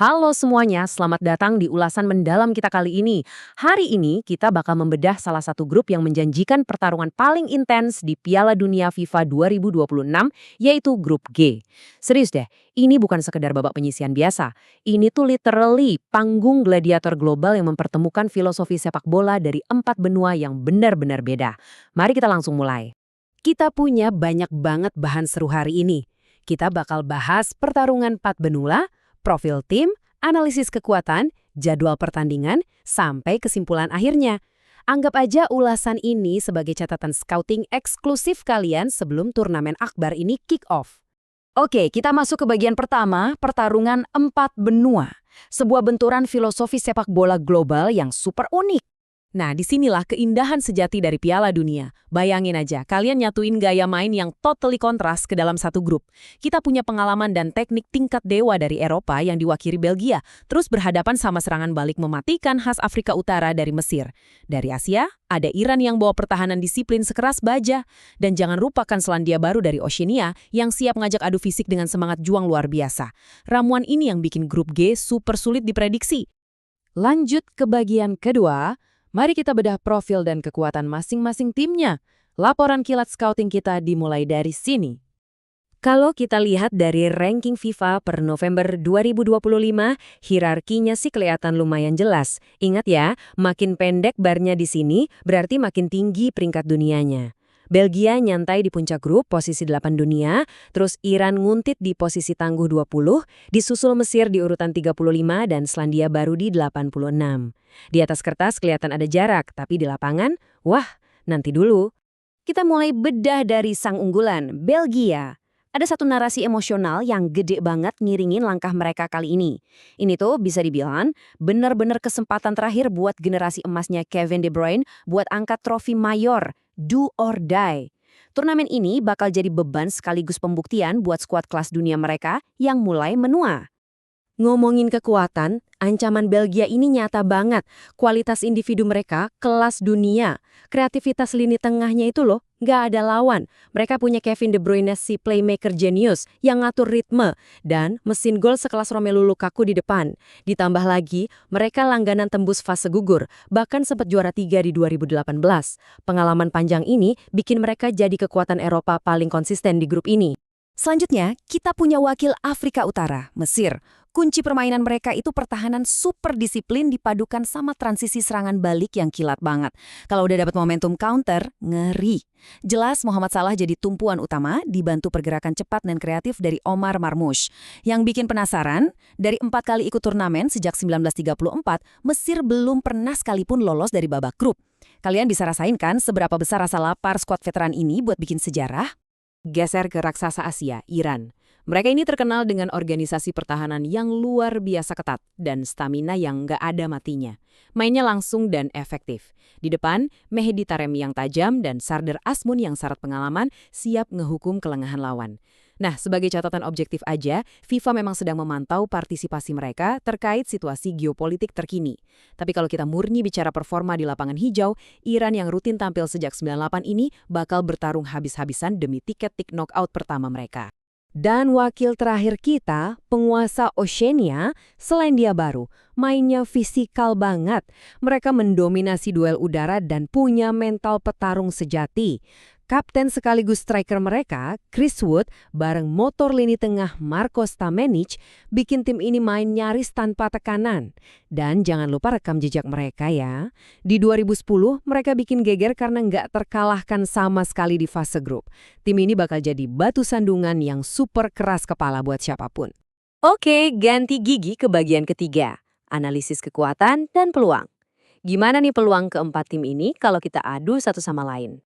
Halo semuanya, selamat datang di ulasan mendalam kita kali ini. Hari ini kita bakal membedah salah satu grup yang menjanjikan pertarungan paling intens di Piala Dunia FIFA 2026, yaitu grup G. Serius deh, ini bukan sekedar babak penyisian biasa. Ini tuh literally panggung gladiator global yang mempertemukan filosofi sepak bola dari 4 benua yang benar-benar beda. Mari kita langsung mulai. Kita punya banyak banget bahan seru hari ini. Kita bakal bahas pertarungan 4 benua, profil tim, analisis kekuatan, jadwal pertandingan, sampai kesimpulan akhirnya. Anggap aja ulasan ini sebagai catatan scouting eksklusif kalian sebelum turnamen akbar ini kick off. Oke, kita masuk ke bagian pertama, pertarungan 4 benua. Sebuah benturan filosofi sepak bola global yang super unik. Nah, disinilah keindahan sejati dari Piala Dunia. Bayangin aja, kalian nyatuin gaya main yang totally kontras ke dalam satu grup. Kita punya pengalaman dan teknik tingkat dewa dari Eropa yang diwakili Belgia, terus berhadapan sama serangan balik mematikan khas Afrika Utara dari Mesir. Dari Asia, ada Iran yang bawa pertahanan disiplin sekeras baja. Dan jangan lupakan Selandia Baru dari Oceania yang siap ngajak adu fisik dengan semangat juang luar biasa. Ramuan ini yang bikin grup G super sulit diprediksi. Lanjut ke bagian kedua. Mari kita bedah profil dan kekuatan masing-masing timnya. Laporan kilat scouting kita dimulai dari sini. Kalau kita lihat dari ranking FIFA per November 2025, hierarkinya sih kelihatan lumayan jelas. Ingat ya, makin pendek barnya di sini, berarti makin tinggi peringkat dunianya. Belgia nyantai di puncak grup posisi 8 dunia, terus Iran nguntit di posisi tangguh 20, disusul Mesir di urutan 35 dan Selandia Baru di 86. Di atas kertas kelihatan ada jarak, tapi di lapangan, wah, nanti dulu. Kita mulai bedah dari sang unggulan, Belgia. Ada satu narasi emosional yang gede banget ngiringin langkah mereka kali ini. Ini tuh bisa dibilang benar-benar kesempatan terakhir buat generasi emasnya Kevin De Bruyne buat angkat trofi mayor, do or die. Turnamen ini bakal jadi beban sekaligus pembuktian buat skuad kelas dunia mereka yang mulai menua. Ngomongin kekuatan, ancaman Belgia ini nyata banget. Kualitas individu mereka kelas dunia. Kreativitas lini tengahnya itu loh, nggak ada lawan. Mereka punya Kevin De Bruyne si playmaker genius yang ngatur ritme dan mesin gol sekelas Romelu Lukaku di depan. Ditambah lagi, mereka langganan tembus fase gugur, bahkan sempat juara 3 di 2018. Pengalaman panjang ini bikin mereka jadi kekuatan Eropa paling konsisten di grup ini. Selanjutnya, kita punya wakil Afrika Utara, Mesir. Kunci permainan mereka itu pertahanan super disiplin dipadukan sama transisi serangan balik yang kilat banget. Kalau udah dapat momentum counter, ngeri. Jelas Mohamed Salah jadi tumpuan utama dibantu pergerakan cepat dan kreatif dari Omar Marmoush. Yang bikin penasaran, dari 4 kali ikut turnamen sejak 1934, Mesir belum pernah sekalipun lolos dari babak grup. Kalian bisa rasain kan seberapa besar rasa lapar skuad veteran ini buat bikin sejarah? Geser ke raksasa Asia, Iran. Mereka ini terkenal dengan organisasi pertahanan yang luar biasa ketat dan stamina yang nggak ada matinya. Mainnya langsung dan efektif. Di depan, Mehdi Taremi yang tajam dan Sardar Azmoun yang syarat pengalaman siap ngehukum kelengahan lawan. Nah, sebagai catatan objektif aja, FIFA memang sedang memantau partisipasi mereka terkait situasi geopolitik terkini. Tapi kalau kita murni bicara performa di lapangan hijau, Iran yang rutin tampil sejak 98 ini bakal bertarung habis-habisan demi tiket tik knockout pertama mereka. Dan wakil terakhir kita, penguasa Oceania, Selandia Baru. Mainnya fisikal banget. Mereka mendominasi duel udara dan punya mental petarung sejati. Kapten sekaligus striker mereka, Chris Wood, bareng motor lini tengah Marko Stamenic, bikin tim ini main nyaris tanpa tekanan. Dan jangan lupa rekam jejak mereka ya. Di 2010, mereka bikin geger karena nggak terkalahkan sama sekali di fase grup. Tim ini bakal jadi batu sandungan yang super keras kepala buat siapapun. Oke, ganti gigi ke bagian ketiga. Analisis kekuatan dan peluang. Gimana nih peluang keempat tim ini kalau kita adu satu sama lain?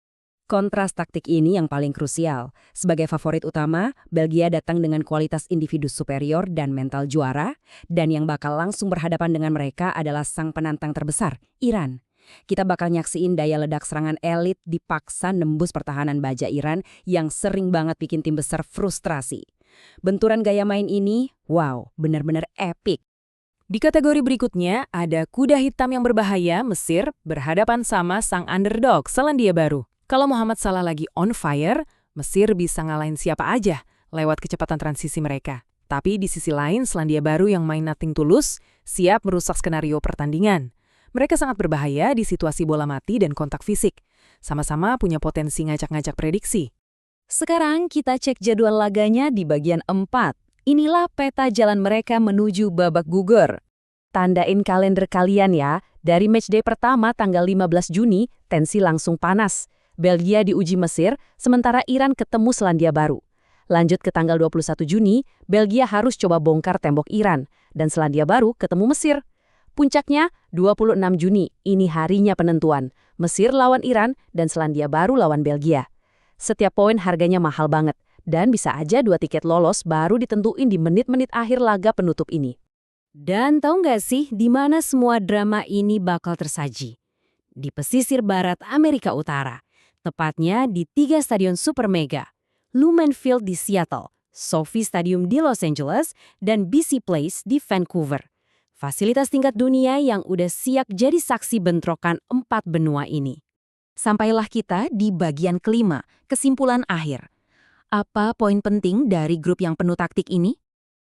Kontras taktik ini yang paling krusial. Sebagai favorit utama, Belgia datang dengan kualitas individu superior dan mental juara, dan yang bakal langsung berhadapan dengan mereka adalah sang penantang terbesar, Iran. Kita bakal nyaksiin daya ledak serangan elit dipaksa nembus pertahanan baja Iran yang sering banget bikin tim besar frustrasi. Benturan gaya main ini, wow, benar-benar epic. Di kategori berikutnya, ada kuda hitam yang berbahaya, Mesir, berhadapan sama sang underdog, Selandia Baru. Kalau Mohamed Salah lagi on fire, Mesir bisa ngalahin siapa aja lewat kecepatan transisi mereka. Tapi di sisi lain, Selandia Baru yang main nothing tulus, siap merusak skenario pertandingan. Mereka sangat berbahaya di situasi bola mati dan kontak fisik. Sama-sama punya potensi ngacak-ngacak prediksi. Sekarang kita cek jadwal laganya di bagian 4. Inilah peta jalan mereka menuju babak gugur. Tandain kalender kalian ya. Dari matchday pertama tanggal 15 Juni, tensi langsung panas. Belgia diuji Mesir, sementara Iran ketemu Selandia Baru. Lanjut ke tanggal 21 Juni, Belgia harus coba bongkar tembok Iran, dan Selandia Baru ketemu Mesir. Puncaknya, 26 Juni, ini harinya penentuan. Mesir lawan Iran dan Selandia Baru lawan Belgia. Setiap poin harganya mahal banget, dan bisa aja 2 tiket lolos baru ditentuin di menit-menit akhir laga penutup ini. Dan tahu nggak sih di mana semua drama ini bakal tersaji? Di pesisir barat Amerika Utara. Tepatnya di 3 stadion super mega. Lumen Field di Seattle, SoFi Stadium di Los Angeles, dan BC Place di Vancouver. Fasilitas tingkat dunia yang udah siap jadi saksi bentrokan 4 benua ini. Sampailah kita di bagian kelima, kesimpulan akhir. Apa poin penting dari grup yang penuh taktik ini?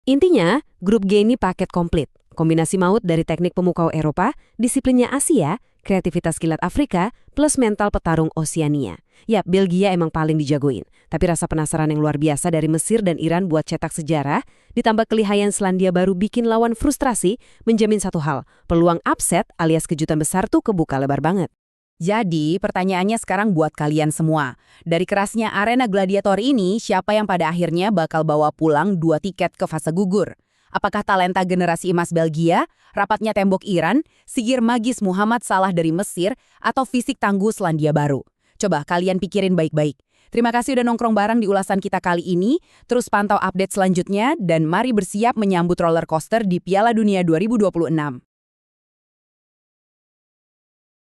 Intinya, grup G ini paket komplit. Kombinasi maut dari teknik pemukau Eropa, disiplinnya Asia, kreativitas kilat Afrika, plus mental petarung Oseania. Ya, Belgia emang paling dijagoin. Tapi rasa penasaran yang luar biasa dari Mesir dan Iran buat cetak sejarah, ditambah kelihayan Selandia Baru bikin lawan frustrasi, menjamin satu hal, peluang upset alias kejutan besar tuh kebuka lebar banget. Jadi, pertanyaannya sekarang buat kalian semua. Dari kerasnya arena gladiator ini, siapa yang pada akhirnya bakal bawa pulang 2 tiket ke fase gugur? Apakah talenta generasi emas Belgia, rapatnya tembok Iran, sigir magis Muhammad Salah dari Mesir, atau fisik tangguh Selandia Baru? Coba kalian pikirin baik-baik. Terima kasih udah nongkrong bareng di ulasan kita kali ini. Terus pantau update selanjutnya dan mari bersiap menyambut roller coaster di Piala Dunia 2026.